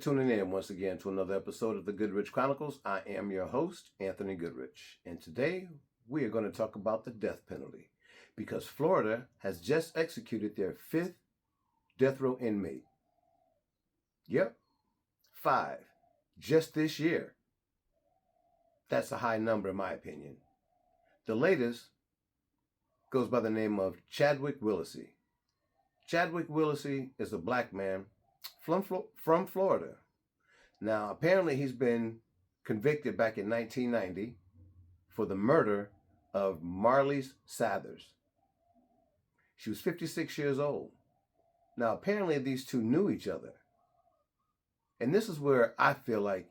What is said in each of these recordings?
tuning in once again to another episode of the Goodrich Chronicles. I am your host, Anthony Goodrich, and today we are going to talk about the death penalty because Florida has just executed their 5th death row inmate. Yep, 5, just this year. That's a high number in my opinion. The latest goes by the name of Chadwick Willesee. Chadwick Willesee is a black man from Florida. Now, apparently he's been convicted back in 1990 for the murder of Marlise Sathers. She was 56 years old. Now, apparently these two knew each other. And this is where I feel like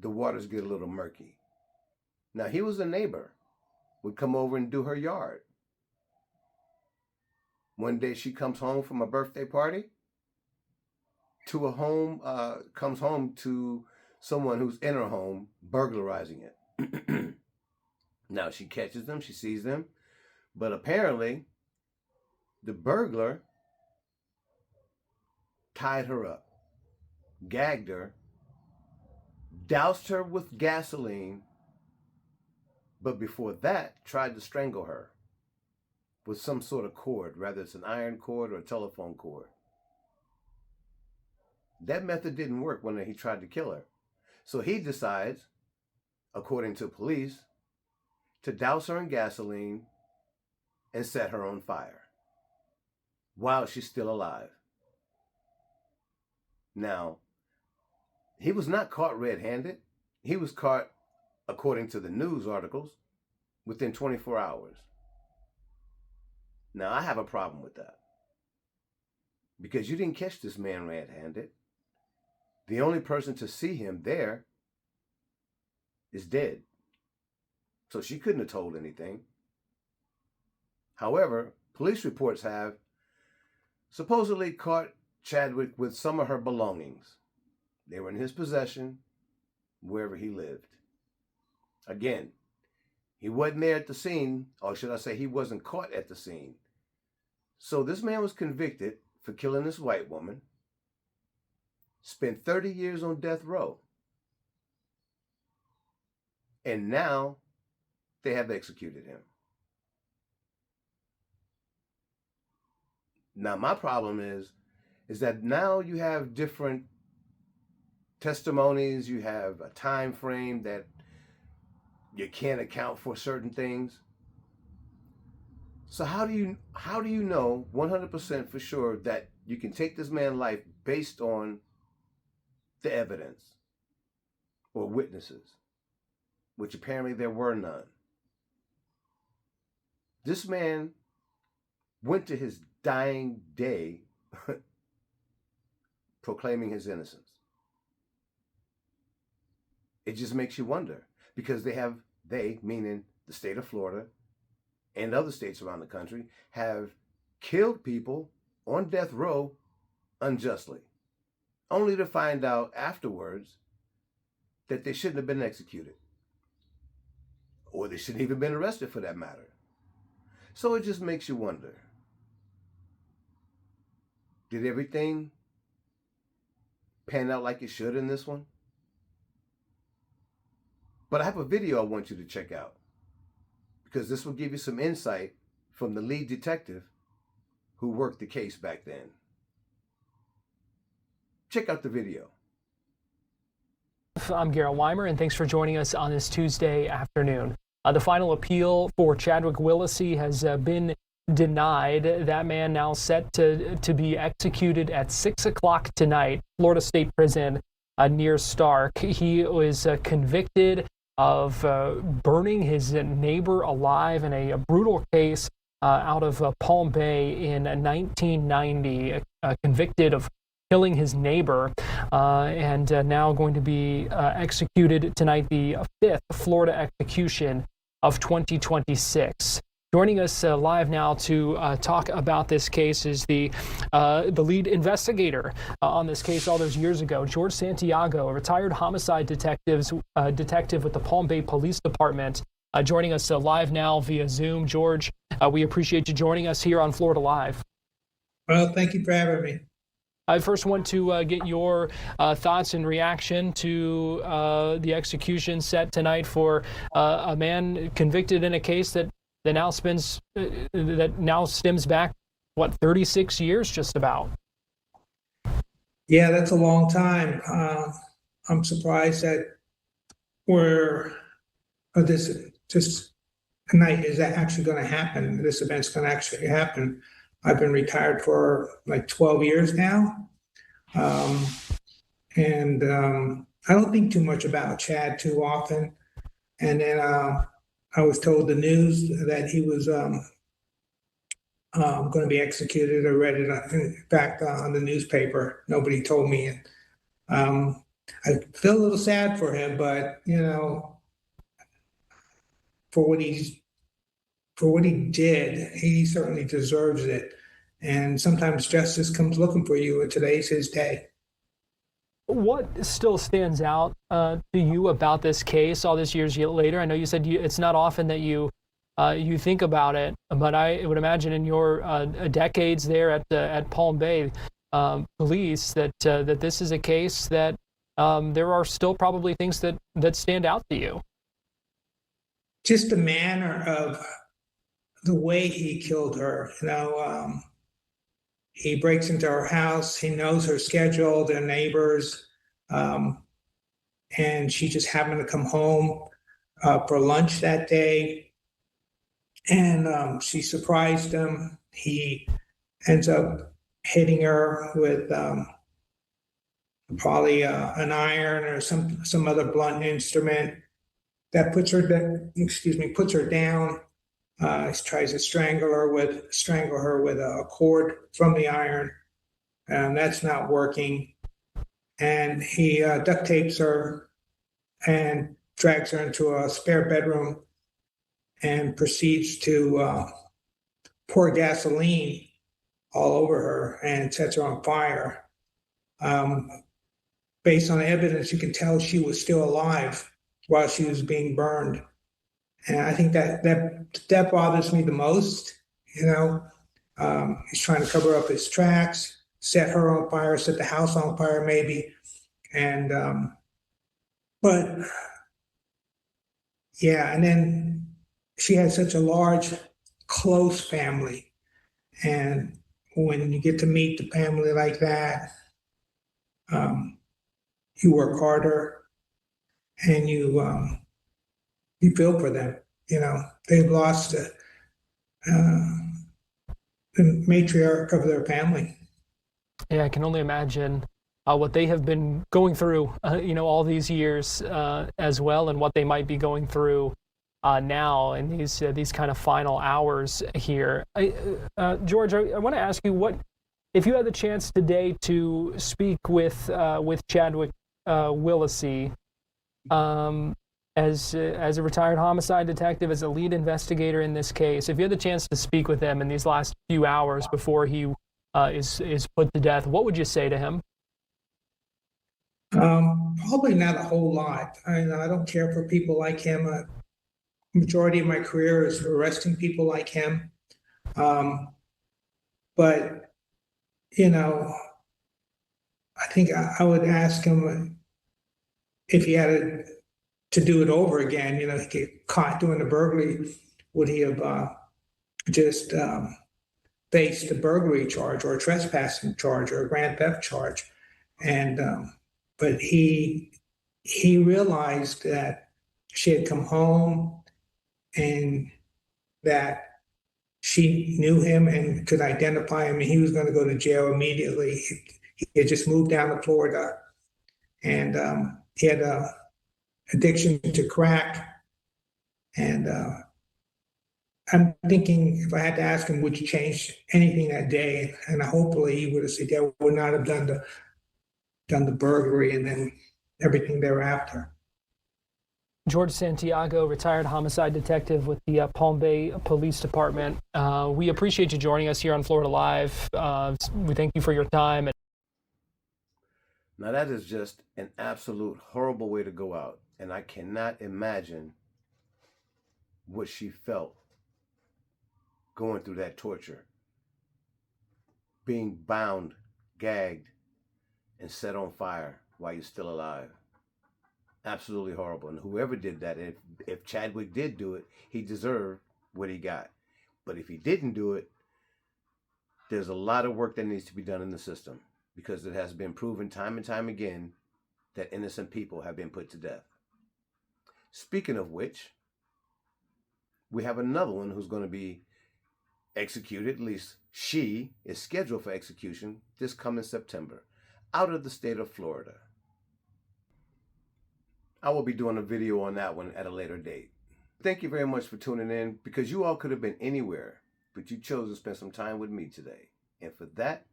the waters get a little murky. Now, he was a neighbor, would come over and do her yard. One day she comes home from a birthday party to a home, comes home to someone who's in her home, burglarizing it. Now she catches them, she sees them, but apparently the burglar tied her up, gagged her, doused her with gasoline, but before that tried to strangle her with some sort of cord, whether it's an iron cord or a telephone cord. That method didn't work when he tried to kill her. So he decides, according to police, to douse her in gasoline and set her on fire while she's still alive. Now, he was not caught red-handed. He was caught, according to the news articles, within 24 hours. Now, I have a problem with that because you didn't catch this man red-handed. The only person to see him there is dead. So she couldn't have told anything. However, police reports have supposedly caught Chadwick with some of her belongings. They were in his possession wherever he lived. Again, he wasn't there at the scene, or should I say he wasn't caught at the scene. So this man was convicted for killing this white woman, spent 30 years on death row, and now they have executed him. Now my problem is that now you have different testimonies, you have a time frame that you can't account for certain things. So how do you know 100% for sure that you can take this man's life based on the evidence or witnesses, which apparently there were none? This man went to his dying day proclaiming his innocence. It just makes you wonder because they, meaning the state of Florida and other states around the country, have killed people on death row unjustly, only to find out afterwards that they shouldn't have been executed, or they shouldn't even been arrested for that matter. So it just makes you wonder, did everything pan out like it should in this one? But I have a video I want you to check out because this will give you some insight from the lead detective who worked the case back then. Check out the video. I'm Garrett Weimer, and thanks for joining us on this Tuesday afternoon. The final appeal for Chadwick Willesee has been denied. That man now set to be executed at 6 o'clock tonight, Florida State Prison near Stark. He was convicted of burning his neighbor alive in a brutal case out of Palm Bay in 1990, convicted of killing his neighbor, and now going to be executed tonight, the 5th Florida execution of 2026. Joining us live now to talk about this case is the lead investigator on this case all those years ago, George Santiago, a retired homicide detective with the Palm Bay Police Department. Joining us live now via Zoom. George, we appreciate you joining us here on Florida Live. Well, thank you for having me. I first want to get your thoughts and reaction to the execution set tonight for a man convicted in a case that now stems back, 36 years just about. Yeah, that's a long time. I'm surprised that this tonight is actually going to happen. This event's going to actually happen. I've been retired for like 12 years now. And I don't think too much about Chad too often. And then I was told the news that he was going to be executed. I read it back on the newspaper. Nobody told me. I feel a little sad for him, but for what he did, he certainly deserves it. And sometimes justice comes looking for you, and today's his day. What still stands out to you about this case all these years later? I know you said it's not often that you think about it, but I would imagine in your decades there at Palm Bay Police that this is a case that there are still probably things that stand out to you. Just the manner of the way he killed her. He breaks into her house. He knows her schedule, their neighbors, and she just happened to come home for lunch that day. And she surprised him. He ends up hitting her with probably an iron or some other blunt instrument that puts her down. He tries to strangle her with a cord from the iron, and that's not working. And he duct tapes her and drags her into a spare bedroom and proceeds to pour gasoline all over her and sets her on fire. Based on the evidence, you can tell she was still alive while she was being burned. And I think that bothers me the most. He's trying to cover up his tracks, set her on fire, set the house on fire, maybe. And but yeah, and then she had such a large, close family, and when you get to meet the family like that, you work harder, and you feel for them. They've lost the matriarch of their family. Yeah, I can only imagine what they have been going through, all these years as well, and what they might be going through now in these kind of final hours here. George, I want to ask you, what if you had the chance today to speak with Chadwick Willacy, as a retired homicide detective, as a lead investigator in this case, if you had the chance to speak with him in these last few hours before he is put to death, what would you say to him? Probably not a whole lot. I don't care for people like him. Majority of my career is arresting people like him. But I think I would ask him if he had to do it over again. He get caught doing the burglary, would he have just faced a burglary charge or a trespassing charge or a grand theft charge? And but he realized that she had come home and that she knew him and could identify him, and he was going to go to jail immediately. He had just moved down to Florida, and he had a addiction to crack. And I'm thinking, if I had to ask him, would you change anything that day? And hopefully he would have said, yeah, I would not have done the burglary and then everything thereafter. George Santiago, retired homicide detective with the Palm Bay Police Department. We appreciate you joining us here on Florida Live. We thank you for your time. Now that is just an absolute horrible way to go out. And I cannot imagine what she felt going through that torture. Being bound, gagged, and set on fire while you're still alive. Absolutely horrible. And whoever did that, if Chadwick did do it, he deserved what he got. But if he didn't do it, there's a lot of work that needs to be done in the system, because it has been proven time and time again that innocent people have been put to death. Speaking of which, we have another one who's going to be executed. At least she is scheduled for execution this coming September, out of the state of Florida. I will be doing a video on that one at a later date. Thank you very much for tuning in, because you all could have been anywhere, but you chose to spend some time with me today. And for that,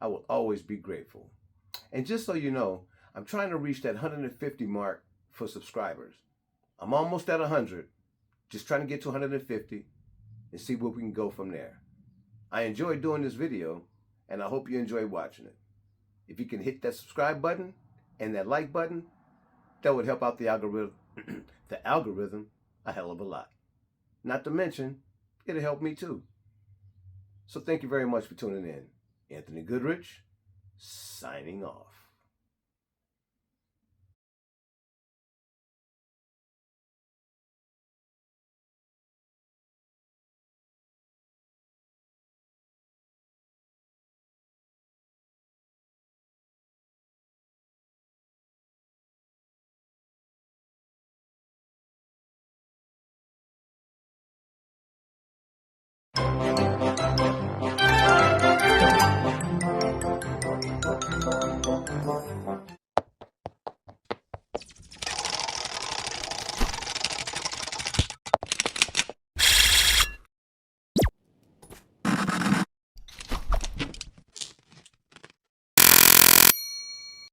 I will always be grateful. And just so you know, I'm trying to reach that 150 mark for subscribers. I'm almost at 100, just trying to get to 150 and see where we can go from there. I enjoyed doing this video, and I hope you enjoy watching it. If you can hit that subscribe button and that like button, that would help out the algorithm a hell of a lot. Not to mention, it'll help me too. So thank you very much for tuning in. Anthony Goodrich, signing off.